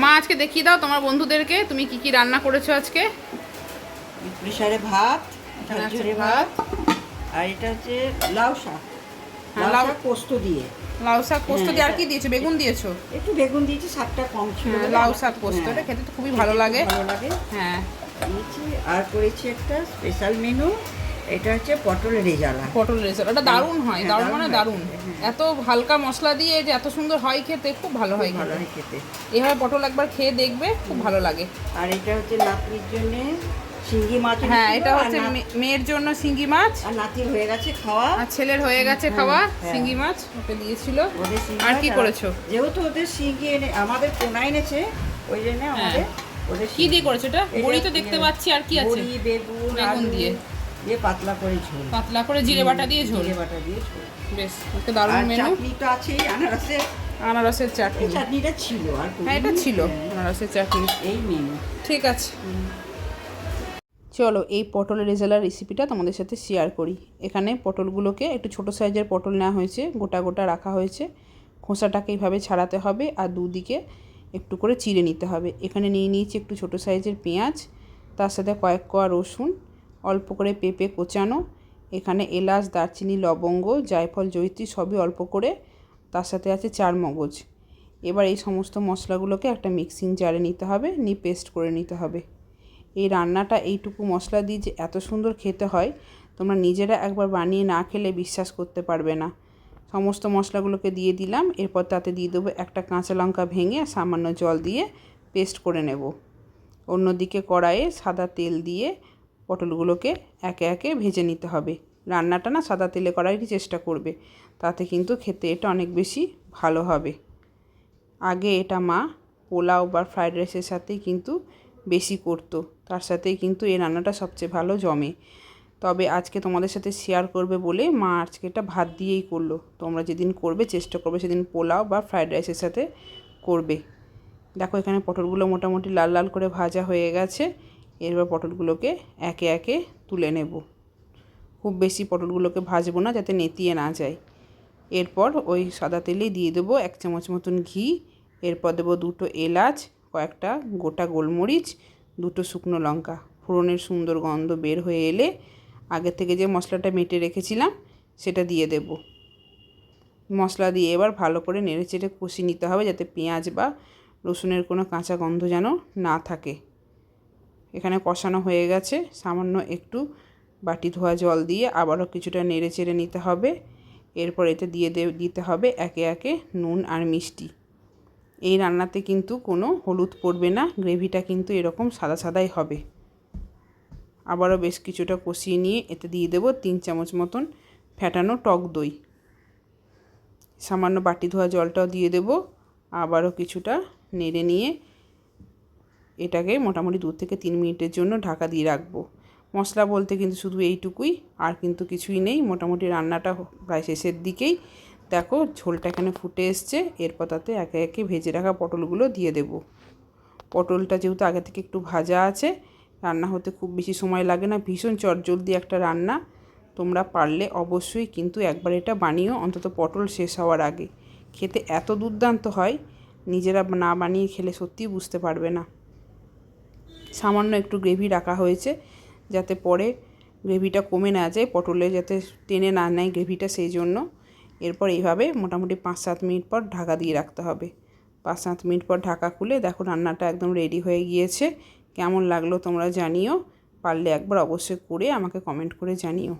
মা আজকে দেখিয়ে দাও তোমার বন্ধুদেরকে তুমি কি কি রান্না করেছো আজকে। প্রেসারে ভাত, ঝরঝরে ভাত, আর এটা হচ্ছে লাউ শাক। লাউ শাক পোস্ত দিয়ে। লাউ শাক পোস্ত দিয়ে আর কি দিয়েছো? বেগুন দিয়েছো? একটু বেগুন দিয়েছি, শাকটা কম ছিল। লাউ শাক পোস্ত এটা খেতে তো খুবই ভালো লাগে। হ্যাঁ দিয়েছি। আর করেছি একটা স্পেশাল মেনু, এটা হচ্ছে পটল রেজালা। পটল রেজালা ওটা দারুণ হয়, দারুণ মানে দারুণ। এত হালকা মশলা দিয়ে যে এত সুন্দর হয় খেতে, খুব ভালো হয় খেতে। এভাবে পটল একবার খেয়ে দেখবে, খুব ভালো লাগে। আর এটা হচ্ছে নাতনির জন্য শিঙ্গি মাছ। হ্যাঁ এটা হচ্ছে মেয়ের জন্য শিঙ্গি মাছ, আর নাতির হয়ে গেছে খাওয়া, আর ছেলের হয়ে গেছে খাওয়া শিঙ্গি মাছ ওকে দিয়েছিল। আর কি করেছো? যেহেতু ওদের শিঙ্গি এনে আমাদের পোনা এনেছে, ওই জন্য আমাদের ওদের কি দিয়ে করেছো এটা? বড়ি তো দেখতে পাচ্ছি, আর কি আছে? বড়ি, বেগুন দিয়ে পাতলা করে ঝোল, পাতলা করে জিরে বাটা দিয়ে ঝোল। বেশ ওকে দারুণ মেনু। চাটনি তো আছেই, আনারসের চাটনি। চাটনিটা ছিল, আর হ্যাঁ এটা ছিল আনারসের চাটনি। এই মেনু ঠিক আছে, চলো এই পটলের রেজালার রেসিপিটা তোমাদের সাথে শেয়ার করি। এখানে পটলগুলোকে একটু ছোটো সাইজের পটল নেওয়া হয়েছে, গোটা গোটা রাখা হয়েছে। খোসাটাকে এইভাবে ছাড়াতে হবে আর দুদিকে একটু করে চিড়ে নিতে হবে। এখানে নিয়ে নিয়েছি একটু ছোটো সাইজের পেঁয়াজ, তার সাথে কয়েক কোয়া রসুন, অল্প করে পেঁপে কোচানো, এখানে এলাচ, দারচিনি, লবঙ্গ, জায়ফল, জয়িত্রী সবই অল্প করে, তার সাথে আছে চারমগজ। এবার এই সমস্ত মশলাগুলোকে একটা মিক্সিং জারে নিতে হবে, নিয়ে পেস্ট করে নিতে হবে। এই রান্নাটা এইটুকু মশলা দিয়ে যে এত সুন্দর খেতে হয়, তোমরা নিজেরা একবার বানিয়ে না খেলে বিশ্বাস করতে পারবে না। সমস্ত মশলাগুলোকে দিয়ে দিলাম, এরপর তাতে দিয়ে দেবো একটা কাঁচা লঙ্কা ভেঙে আর সামান্য জল দিয়ে পেস্ট করে নেব। অন্যদিকে কড়াইয়ে সাদা তেল দিয়ে পটলগুলোকে একে একে ভেজে নিতে হবে। রান্নাটা না সাদা তেলে করারই চেষ্টা করবে, তাতে কিন্তু খেতে এটা অনেক বেশি ভালো হবে। আগে এটা মা পোলাও বা ফ্রায়েড রাইসের সাথেই কিন্তু বেশি করতো, তার সাথেই কিন্তু এই রান্নাটা সবচেয়ে ভালো জমে। তবে আজকে তোমাদের সাথে শেয়ার করবে বলে মা আজকে এটা ভাত দিয়েই করলো। তোমরা যেদিন করবে চেষ্টা করবে সেদিন পোলাও বা ফ্রায়েড রাইসের সাথে করবে। দেখো এখানে পটলগুলো মোটামুটি লাল লাল করে ভাজা হয়ে গেছে। এরপর পটলগুলোকে একে একে তুলে নেব। খুব বেশি পটলগুলোকে ভাজবো না, যাতে নেতিয়ে না যায়। এরপর ওই সাদা তেলেই দিয়ে দেবো 1 চামচ মতন ঘি, এরপর দেবো 2টো এলাচ, কয়েকটা গোটা গোলমরিচ, 2টো শুকনো লঙ্কা। ফোড়নের সুন্দর গন্ধ বের হয়ে এলে আগে থেকে যে মশলাটা মেটে রেখেছিলাম সেটা দিয়ে দেব। মশলা দিয়ে এবার ভালো করে নেড়েচেড়ে কষিয়ে নিতে হবে, যাতে পেঁয়াজ বা রসুনের কোনো কাঁচা গন্ধ যেন না থাকে। এখানে কষানো হয়ে গেছে, সামান্য একটু বাটি ধোয়া জল দিয়ে আবারও কিছুটা নেড়েচেড়ে নিতে হবে। এরপর এতে দিতে হবে একে একে নুন আর মিষ্টি। এই রান্নাতে কিন্তু কোনো হলুদ পড়বে না, গ্রেভিটা কিন্তু এরকম সাদা সাদাই হবে। আবারও বেশ কিছুটা কষিয়ে নিয়ে এতে দিয়ে দেবো 3 চামচ মতন ফ্যাটানো টক দই। সামান্য বাটি ধোয়া জলটাও দিয়ে দেব। আবারও কিছুটা নেড়ে নিয়ে এটাকে মোটামুটি 2 থেকে 3 মিনিটের জন্য ঢাকা দিয়ে রাখবো। মশলা বলতে কিন্তু শুধু এইটুকুই, আর কিন্তু কিছুই নেই। মোটামুটি রান্নাটা প্রায় শেষের দিকেই। দেখো ঝোলটা এখানে ফুটে এসছে। এরপর তাতে একে একে ভেজে রাখা পটলগুলো দিয়ে দেব। পটলটা যেহেতু আগে থেকে একটু ভাজা আছে, রান্না হতে খুব বেশি সময় লাগে না, ভীষণ চটজলদি একটা রান্না। তোমরা পারলে অবশ্যই কিন্তু একবার এটা বানিও, অন্তত পটল শেষ হওয়ার আগে। খেতে এত দুর্দান্ত হয়, নিজেরা না বানিয়ে খেলে সত্যিই বুঝতে পারবে না। সামান্য একটু গ্রেভি রাখা হয়েছে, যাতে পরে গ্রেভিটা কমে না যায়, পটলে যাতে টেনে না নেয় গ্রেভিটা, সেই জন্য। এরপর এইভাবে মোটামুটি 5-7 মিনিট পর ঢাকা দিয়ে রাখতে হবে। 5-7 মিনিট পর ঢাকা খুলে দেখো রান্নাটা একদম রেডি হয়ে গিয়েছে। কেমন লাগলো তোমরা জানিও, পারলে একবার অবশ্যই করে আমাকে কমেন্ট করে জানিও।